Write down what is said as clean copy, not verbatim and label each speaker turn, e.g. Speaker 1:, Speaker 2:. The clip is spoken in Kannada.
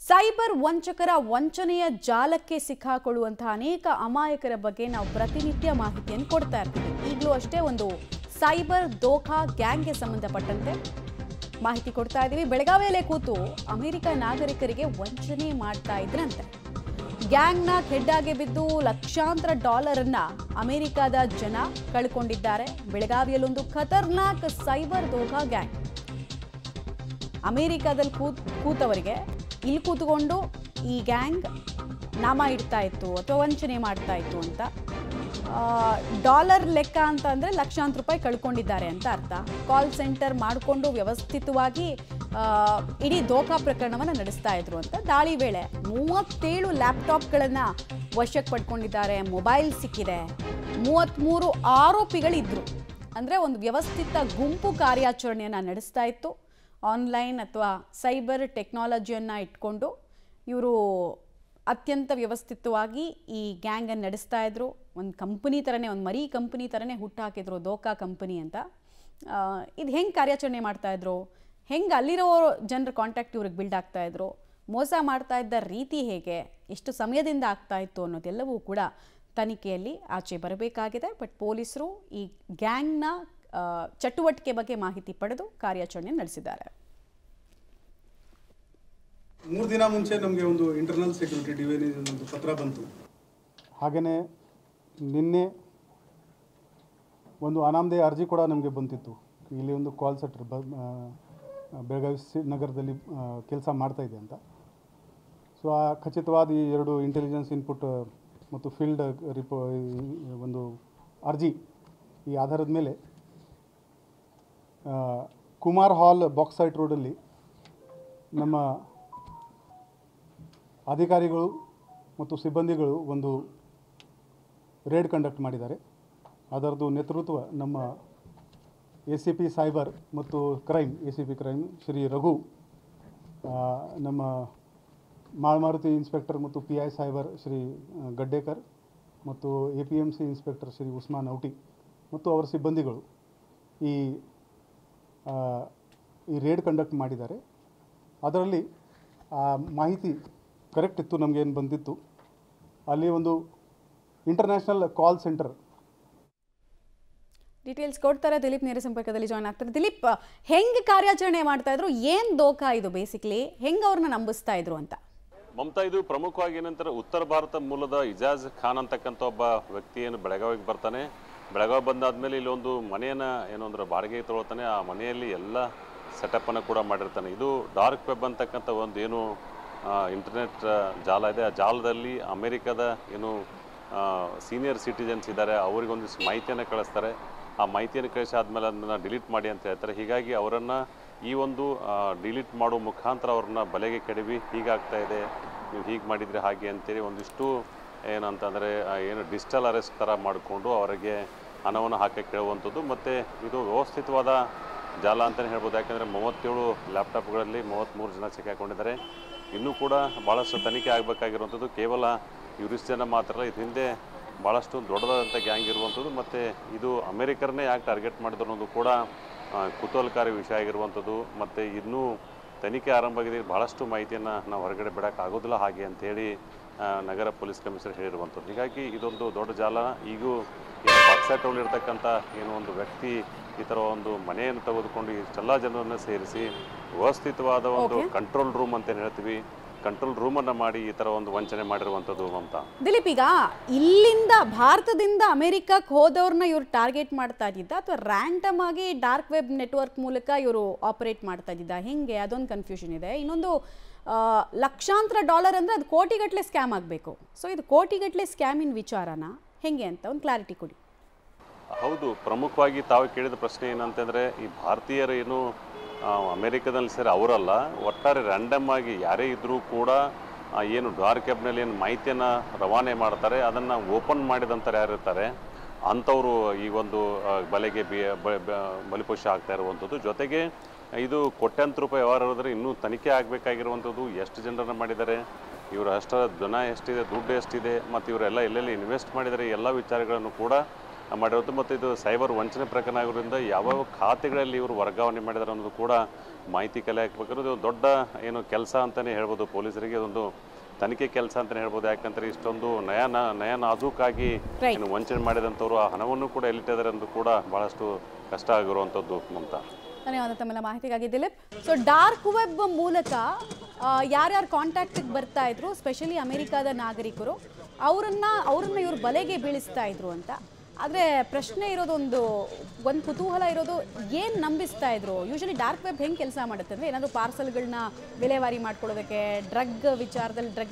Speaker 1: ಸೈಬರ್ ವಂಚಕರ ವಂಚನೆಯ ಜಾಲಕ್ಕೆ ಸಿಕ್ಕಾಕೊಳ್ಳುವಂತಹ ಅನೇಕ ಅಮಾಯಕರ ಬಗ್ಗೆ ನಾವು ಪ್ರತಿನಿತ್ಯ ಮಾಹಿತಿಯನ್ನು ಕೊಡ್ತಾ ಇರ್ತೀವಿ. ಈಗಲೂ ಅಷ್ಟೇ ಒಂದು ಸೈಬರ್ ದೋಖಾ ಗ್ಯಾಂಗ್ಗೆ ಸಂಬಂಧಪಟ್ಟಂತೆ ಮಾಹಿತಿ ಕೊಡ್ತಾ ಇದ್ದೀವಿ. ಬೆಳಗಾವಿಯಲ್ಲೇ ಕೂತು ಅಮೆರಿಕ ನಾಗರಿಕರಿಗೆ ವಂಚನೆ ಮಾಡ್ತಾ ಇದ್ರಂತೆ. ಗ್ಯಾಂಗ್ನ ಹೆಡ್ಡಾಗೆ ಬಿದ್ದು ಲಕ್ಷಾಂತರ ಡಾಲರನ್ನ ಅಮೆರಿಕದ ಜನ ಕಳ್ಕೊಂಡಿದ್ದಾರೆ. ಬೆಳಗಾವಿಯಲ್ಲೊಂದು ಖತರ್ನಾಕ್ ಸೈಬರ್ ದೋಖಾ ಗ್ಯಾಂಗ್. ಅಮೆರಿಕದಲ್ಲಿ ಕೂತವರಿಗೆ ಇಲ್ಲಿ ಕೂತ್ಕೊಂಡು ಈ ಗ್ಯಾಂಗ್ ನಾಮ ಇಡ್ತಾ ಇತ್ತು ಅಥವಾ ವಂಚನೆ ಮಾಡ್ತಾ ಇತ್ತು ಅಂತ. ಡಾಲರ್ ಲೆಕ್ಕ ಅಂತ ಅಂದರೆ ಲಕ್ಷಾಂತರ ರೂಪಾಯಿ ಕಳ್ಕೊಂಡಿದ್ದಾರೆ ಅಂತ ಅರ್ಥ. ಕಾಲ್ ಸೆಂಟರ್ ಮಾಡಿಕೊಂಡು ವ್ಯವಸ್ಥಿತವಾಗಿ ಇಡೀ ದೋಖಾ ಪ್ರಕರಣವನ್ನು ನಡೆಸ್ತಾ ಇದ್ರು ಅಂತ. ದಾಳಿ ವೇಳೆ 37 ಲ್ಯಾಪ್ಟಾಪ್ಗಳನ್ನು ವಶಕ್ಕೆ ಪಡ್ಕೊಂಡಿದ್ದಾರೆ. ಮೊಬೈಲ್ ಸಿಕ್ಕಿದೆ. 33 ಆರೋಪಿಗಳಿದ್ರು. ಅಂದರೆ ಒಂದು ವ್ಯವಸ್ಥಿತ ಗುಂಪು ಕಾರ್ಯಾಚರಣೆಯನ್ನು ನಡೆಸ್ತಾ ಇತ್ತು. ಆನ್ಲೈನ್ ಅಥವಾ ಸೈಬರ್ ಟೆಕ್ನಾಲಜಿಯನ್ನು ಇಟ್ಕೊಂಡು ಇವರು ಅತ್ಯಂತ ವ್ಯವಸ್ಥಿತವಾಗಿ ಈ ಗ್ಯಾಂಗನ್ನು ನಡೆಸ್ತಾ ಇದ್ರು. ಒಂದು ಕಂಪನಿ ಥರನೇ, ಒಂದು ಮರಿ ಕಂಪನಿ ಥರನೇ ಹುಟ್ಟಾಕಿದ್ರು, ದೋಖಾ ಕಂಪನಿ ಅಂತ. ಇದು ಹೆಂಗೆ ಕಾರ್ಯಾಚರಣೆ ಮಾಡ್ತಾಯಿದ್ರು, ಹೆಂಗೆ ಅಲ್ಲಿರೋ ಜನರ ಕಾಂಟ್ಯಾಕ್ಟ್ ಇವ್ರಿಗೆ ಬಿಲ್ಡ್ ಆಗ್ತಾಯಿದ್ರು, ಮೋಸ ಮಾಡ್ತಾ ಇದ್ದ ರೀತಿ ಹೇಗೆ, ಎಷ್ಟು ಸಮಯದಿಂದ ಆಗ್ತಾ ಇತ್ತು ಅನ್ನೋದೆಲ್ಲವೂ ಕೂಡ ತನಿಖೆಯಲ್ಲಿ ಆಚೆ ಬರಬೇಕಾಗಿದೆ. ಬಟ್ ಪೊಲೀಸರು ಈ ಗ್ಯಾಂಗ್ನ ಚಟುವಟಿಕೆ ಬಗ್ಗೆ ಮಾಹಿತಿ ಪಡೆದು ಕಾರ್ಯಾಚರಣೆ ನಡೆಸಿದ್ದಾರೆ.
Speaker 2: 3 ದಿನ ಮುಂಚೆ ನಮಗೆ ಒಂದು ಇಂಟರ್ನಲ್ ಸೆಕ್ಯೂರಿಟಿ ಡಿವಿಷನ್ ಒಂದು ಪತ್ರ ಬಂತು. ಹಾಗೆಯೇ ನಿನ್ನೆ ಒಂದು ಅನಾಮಧೇಯ ಅರ್ಜಿ ಕೂಡ ನಮಗೆ ಬಂತಿತ್ತು. ಇಲ್ಲಿ ಒಂದು ಕಾಲ್ ಸೆಂಟರ್ ಬೆಳಗಾವಿ ನಗರದಲ್ಲಿ ಕೆಲಸ ಮಾಡ್ತಾಯಿದೆ ಅಂತ. ಸೊ ಆ ಖಚಿತವಾದ ಈ 2 ಇಂಟೆಲಿಜೆನ್ಸ್ ಇನ್ಪುಟ್ ಮತ್ತು ಫೀಲ್ಡ್ ಒಂದು ಅರ್ಜಿ ಈ ಆಧಾರದ ಮೇಲೆ ಕುಮಾರ್ ಹಾಲ್ ಬಾಕ್ಸೈಟ್ ರೋಡಲ್ಲಿ ನಮ್ಮ ಅಧಿಕಾರಿಗಳು ಮತ್ತು ಸಿಬ್ಬಂದಿಗಳು ಒಂದು ರೇಡ್ ಕಂಡಕ್ಟ್ ಮಾಡಿದ್ದಾರೆ. ಅದರದ್ದು ನೇತೃತ್ವ ನಮ್ಮ ACP ಸೈಬರ್ ಮತ್ತು crime ACP crime Shri Raghu, ನಮ್ಮ ಮಾಳಮಾರುತಿ ಇನ್ಸ್ಪೆಕ್ಟರ್ ಮತ್ತು PI ಸೈಬರ್ ಶ್ರೀ ಗಡ್ಡೇಕರ್ ಮತ್ತು APMC ಇನ್ಸ್ಪೆಕ್ಟರ್ ಶ್ರೀ ಉಸ್ಮಾನ್ ಔಟಿ ಮತ್ತು ಅವರ ಸಿಬ್ಬಂದಿಗಳು ಈ ರೇಡ್ ಕಂಡಕ್ಟ್ ಮಾಡಿದ್ದಾರೆ. ಅದರಲ್ಲಿ ಮಾಹಿತಿ ಕರೆಕ್ಟ್ ಇತ್ತು. ನಮಗೇನು ಬಂದಿತ್ತು, ಅಲ್ಲಿ ಒಂದು ಇಂಟರ್ನ್ಯಾಷನಲ್ ಕಾಲ್ ಸೆಂಟರ್.
Speaker 1: ಡೀಟೇಲ್ಸ್ ಕೊಡ್ತಾರೆ. ದಿಲೀಪ್ ನೇರ ಸಂಪರ್ಕದಲ್ಲಿ ಜಾಯ್ನ್ ಆಗ್ತಾರೆ. ದಿಲೀಪ್, ಹೆಂಗೆ ಕಾರ್ಯಾಚರಣೆ ಮಾಡ್ತಾ ಇದ್ರು, ಏನು ದೋಖಾ ಇದು ಬೇಸಿಕ್ಲಿ, ಹೆಂಗೆ ಅವ್ರನ್ನ ನಂಬಿಸ್ತಾ ಇದ್ರು ಅಂತ?
Speaker 3: ಮಮತಾ, ಇದು ಪ್ರಮುಖವಾಗಿ ಏನಂತಾರೆ, ಉತ್ತರ ಭಾರತ ಮೂಲದ ಇಜಾಜ್ ಖಾನ್ ಅಂತಕ್ಕಂಥ ಒಬ್ಬ ವ್ಯಕ್ತಿ ಏನು ಬೆಳಗಾವಿಗೆ ಬರ್ತಾನೆ. ಬೆಳಗಾವಿ ಬಂದಾದ್ಮೇಲೆ ಇಲ್ಲಿ ಒಂದು ಮನೆಯನ್ನು ಏನು ಅಂದ್ರೆ ಬಾಡಿಗೆ ತೊಗೊಳ್ತಾನೆ. ಆ ಮನೆಯಲ್ಲಿ ಎಲ್ಲ ಸೆಟಪ್ಪನ್ನು ಕೂಡ ಮಾಡಿರ್ತಾನೆ. ಇದು ಡಾರ್ಕ್ ವೆಬ್ ಅಂತಕ್ಕಂಥ ಒಂದು ಏನು ಇಂಟರ್ನೆಟ್ ಜಾಲ ಇದೆ. ಆ ಜಾಲದಲ್ಲಿ ಅಮೆರಿಕದ ಏನು ಸೀನಿಯರ್ ಸಿಟಿಜನ್ಸ್ ಇದ್ದಾರೆ, ಅವರಿಗೊಂದಿಷ್ಟು ಮಾಹಿತಿಯನ್ನು ಕಳಿಸ್ತಾರೆ. ಆ ಮಾಹಿತಿಯನ್ನು ಕಳಿಸಿ ಆದಮೇಲೆ ಅದನ್ನು ಡಿಲೀಟ್ ಮಾಡಿ ಅಂತ ಹೇಳ್ತಾರೆ. ಹೀಗಾಗಿ ಅವರನ್ನು ಈ ಒಂದು ಡಿಲೀಟ್ ಮಾಡೋ ಮುಖಾಂತರ ಅವ್ರನ್ನ ಬಲೆಗೆ ಕೆಡವಿ ಹೀಗಾಗ್ತಾ ಇದೆ, ನೀವು ಹೀಗೆ ಮಾಡಿದರೆ ಹಾಗೆ ಅಂತೇಳಿ ಒಂದಿಷ್ಟು ಏನಂತಂದರೆ ಏನು ಡಿಜಿಟಲ್ ಅರೆಸ್ಟ್ ಥರ ಮಾಡಿಕೊಂಡು ಅವರಿಗೆ ಹಣವನ್ನು ಹಾಕಕ್ಕೆ ಕೇಳುವಂಥದ್ದು. ಮತ್ತು ಇದು ವ್ಯವಸ್ಥಿತವಾದ ಜಾಲ ಅಂತಲೇ ಹೇಳ್ಬೋದು. ಯಾಕೆಂದರೆ 37 ಲ್ಯಾಪ್ಟಾಪ್ಗಳಲ್ಲಿ 33 ಜನ ಸಿಕ್ಕಾಕೊಂಡಿದ್ದಾರೆ. ಇನ್ನೂ ಕೂಡ ಭಾಳಷ್ಟು ತನಿಖೆ ಆಗಬೇಕಾಗಿರುವಂಥದ್ದು. ಕೇವಲ ಇವ್ರಿಷ್ಟು ಜನ ಮಾತ್ರ ಅಲ್ಲ, ಇದು ಹಿಂದೆ ಭಾಳಷ್ಟು ದೊಡ್ಡದಾದಂಥ ಗ್ಯಾಂಗ್ ಇರುವಂಥದ್ದು. ಮತ್ತು ಇದು ಅಮೆರಿಕರನ್ನೇ ಯಾಕೆ ಟಾರ್ಗೆಟ್ ಮಾಡಿದ್ರು ಅನ್ನೋದು ಕೂಡ ಕುತೂಹಲಕಾರಿ ವಿಷಯ ಆಗಿರುವಂಥದ್ದು. ಮತ್ತು ಇನ್ನೂ ತನಿಖೆ ಆರಂಭ ಆಗಿದೆ. ಭಾಳಷ್ಟು ಮಾಹಿತಿಯನ್ನು ನಾವು ಹೊರಗಡೆ ಬಿಡೋಕ್ಕಾಗೋದಿಲ್ಲ ಹಾಗೆ ಅಂಥೇಳಿ ನಗರ ಪೊಲೀಸ್ ಕಮಿಷನರ್ ಹೇಳಿರುವಂಥದ್ದು. ಹೀಗಾಗಿ ಇದೊಂದು ದೊಡ್ಡ ಜಾಲ. ಈಗೂ ಏನು ಬಾಕ್ಸೈಟಲ್ಲಿರ್ತಕ್ಕಂಥ ಏನೋ ಒಂದು ವ್ಯಕ್ತಿ ಈ ಥರ ಒಂದು ಮನೆಯನ್ನು ತೆಗೆದುಕೊಂಡು ಇಷ್ಟೆಲ್ಲ ಜನರನ್ನು ಸೇರಿಸಿ ವ್ಯವಸ್ಥಿತವಾದ ಒಂದು ಕಂಟ್ರೋಲ್ ರೂಮ್ ಅಂತ ಹೇಳ್ತೀವಿ, ಕಂಟ್ರೋಲ್ ರೂಮನ್ನು ಮಾಡಿ ಈ ಥರ ಒಂದು ವಂಚನೆ ಮಾಡಿರುವಂಥದ್ದು. ಮಮತಾ,
Speaker 1: ದಿಲೀಪ್, ಈಗ ಇಲ್ಲಿಂದ ಭಾರತದಿಂದ ಅಮೆರಿಕಕ್ಕೆ ಹೋದವ್ರನ್ನ ಇವ್ರು ಟಾರ್ಗೆಟ್ ಮಾಡ್ತಾ ಇದ್ದಿದ್ದ ಅಥವಾ ರ್ಯಾಂಡಮ್ ಆಗಿ ಡಾರ್ಕ್ ವೆಬ್ ನೆಟ್ವರ್ಕ್ ಮೂಲಕ ಇವರು ಆಪರೇಟ್ ಮಾಡ್ತಾ ಇದ್ದಿದ್ದ, ಹೆಂಗೆ? ಅದೊಂದು ಕನ್ಫ್ಯೂಷನ್ ಇದೆ. ಇನ್ನೊಂದು, ಲಕ್ಷಾಂತರ ಡಾಲರ್ ಅಂದರೆ ಅದು ಕೋಟಿಗಟ್ಟಲೆ ಸ್ಕ್ಯಾಮ್ ಆಗಬೇಕು. ಸೊ ಇದು ಕೋಟಿಗಟ್ಟಲೆ ಸ್ಕ್ಯಾಮಿನ ವಿಚಾರನ ಹೆಂಗೆ ಅಂತ ಒಂದು ಕ್ಲಾರಿಟಿ ಕೊಡಿ.
Speaker 3: ಹೌದು, ಪ್ರಮುಖವಾಗಿ ತಾವು ಕೇಳಿದ ಪ್ರಶ್ನೆ ಏನಂತಂದರೆ, ಈ ಭಾರತೀಯರು ಏನು ಅಮೆರಿಕದಲ್ಲಿ ಸೇರಿ ಅವರಲ್ಲ, ಒಟ್ಟಾರೆ ರ್ಯಾಂಡಮ್ ಆಗಿ ಯಾರೇ ಇದ್ದರೂ ಕೂಡ ಏನು ಡಾರ್ಕ್ ವೆಬ್ನಲ್ಲಿ ಏನು ಮಾಹಿತಿಯನ್ನು ರವಾನೆ ಮಾಡ್ತಾರೆ, ಅದನ್ನು ಓಪನ್ ಮಾಡಿದಂಥವ್ರು ಯಾರಿರ್ತಾರೆ ಅಂಥವರು ಈ ಒಂದು ಬಲೆಗೆ ಬಲಿಪಶು ಆಗ್ತಾ ಇರುವಂಥದ್ದು. ಜೊತೆಗೆ ಇದು ಕೋಟ್ಯಾಂತರ ರೂಪಾಯಿ ವ್ಯವಹಾರ ಇರೋದ್ರೆ ಇನ್ನೂ ತನಿಖೆ ಆಗಬೇಕಾಗಿರುವಂಥದ್ದು. ಎಷ್ಟು ಜನರನ್ನು ಮಾಡಿದ್ದಾರೆ, ಇವರ ಅಷ್ಟರ ಜನ ಎಷ್ಟಿದೆ, ದುಡ್ಡು ಎಷ್ಟಿದೆ, ಮತ್ತು ಇವರೆಲ್ಲ ಎಲ್ಲೆಲ್ಲಿ ಇನ್ವೆಸ್ಟ್ ಮಾಡಿದ್ದಾರೆ, ಎಲ್ಲ ವಿಚಾರಗಳನ್ನು ಕೂಡ ಮಾಡಿರೋದು. ಮತ್ತು ಇದು ಸೈಬರ್ ವಂಚನೆ ಪ್ರಕರಣ ಆಗಿರೋದ್ರಿಂದ ಯಾವ್ಯಾವ ಖಾತೆಗಳಲ್ಲಿ ಇವರು ವರ್ಗಾವಣೆ ಮಾಡಿದ್ದಾರೆ ಅನ್ನೋದು ಕೂಡ ಮಾಹಿತಿ ಕಲೆ ಹಾಕಬೇಕಾದ್ರೆ ಇದು ದೊಡ್ಡ ಏನು ಕೆಲಸ ಅಂತಲೇ ಹೇಳ್ಬೋದು. ಪೊಲೀಸರಿಗೆ ಅದೊಂದು ತನಿಖೆ ಕೆಲಸ ಅಂತಲೇ ಹೇಳ್ಬೋದು. ಯಾಕಂದರೆ ಇಷ್ಟೊಂದು ನಯ ನಾಜೂಕಾಗಿ ಏನು ವಂಚನೆ ಮಾಡಿದಂಥವ್ರು ಆ ಹಣವನ್ನು ಕೂಡ ಎಲ್ಲಿಟ್ಟಿದ್ದಾರೆ ಅನ್ನೋದು ಕೂಡ ಭಾಳಷ್ಟು ಕಷ್ಟ ಆಗಿರುವಂಥದ್ದು. ಮಮತಾ,
Speaker 1: ಧನ್ಯವಾದ ತಮ್ಮೆಲ್ಲ ಮಾಹಿತಿಗಾಗಿ ದಿಲೀಪ್. ಸೊ ಡಾರ್ಕ್ ವೆಬ್ ಮೂಲಕ ಯಾರ್ಯಾರು ಕಾಂಟ್ಯಾಕ್ಟಿಗೆ ಬರ್ತಾ ಇದ್ರು, ಸ್ಪೆಷಲಿ ಅಮೆರಿಕಾದ ನಾಗರಿಕರು, ಅವರನ್ನ ಇವರು ಬಲೆಗೆ ಬೀಳಿಸ್ತಾ ಇದ್ರು ಅಂತ. ಆದರೆ ಪ್ರಶ್ನೆ ಇರೋದು ಒಂದು ಕುತೂಹಲ ಇರೋದು, ಏನು ನಂಬಿಸ್ತಾ ಇದ್ರು? ಯೂಶಲಿ ಡಾರ್ಕ್ ವೆಬ್ ಹೆಂಗೆ ಕೆಲಸ ಮಾಡುತ್ತೆ ಅಂದರೆ ಏನಾದರೂ ಪಾರ್ಸಲ್ಗಳನ್ನ ವಿಲೇವಾರಿ ಮಾಡ್ಕೊಳ್ಳೋದಕ್ಕೆ, ಡ್ರಗ್ ವಿಚಾರದಲ್ಲಿ ಡ್ರಗ್